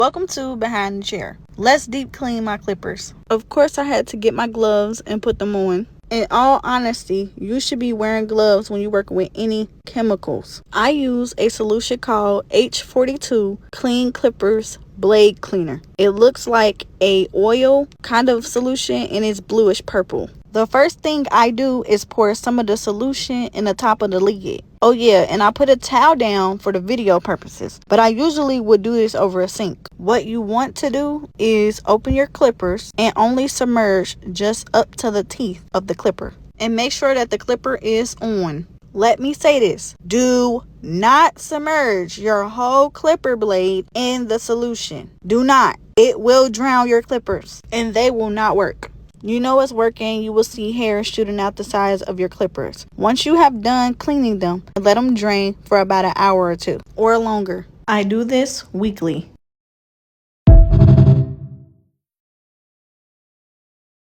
Welcome to Behind the Chair. Let's deep clean my clippers. Of course, I had to get my gloves and put them on. In all honesty, you should be wearing gloves when you work with any chemicals. I use a solution called H42 Clean Clippers Blade Cleaner. It looks like a oil kind of solution and it's bluish purple. The first thing I do is pour some of the solution in the top of the lid. Oh yeah, and I put a towel down for the video purposes, but I usually would do this over a sink. What you want to do is open your clippers and only submerge just up to the teeth of the clipper. And make sure that the clipper is on. Let me say this. Do not submerge your whole clipper blade in the solution. Do not. It will drown your clippers and they will not work. You know it's working. You will see hair shooting out the sides of your clippers. Once you have done cleaning them, let them drain for about an hour or two or longer. I do this weekly.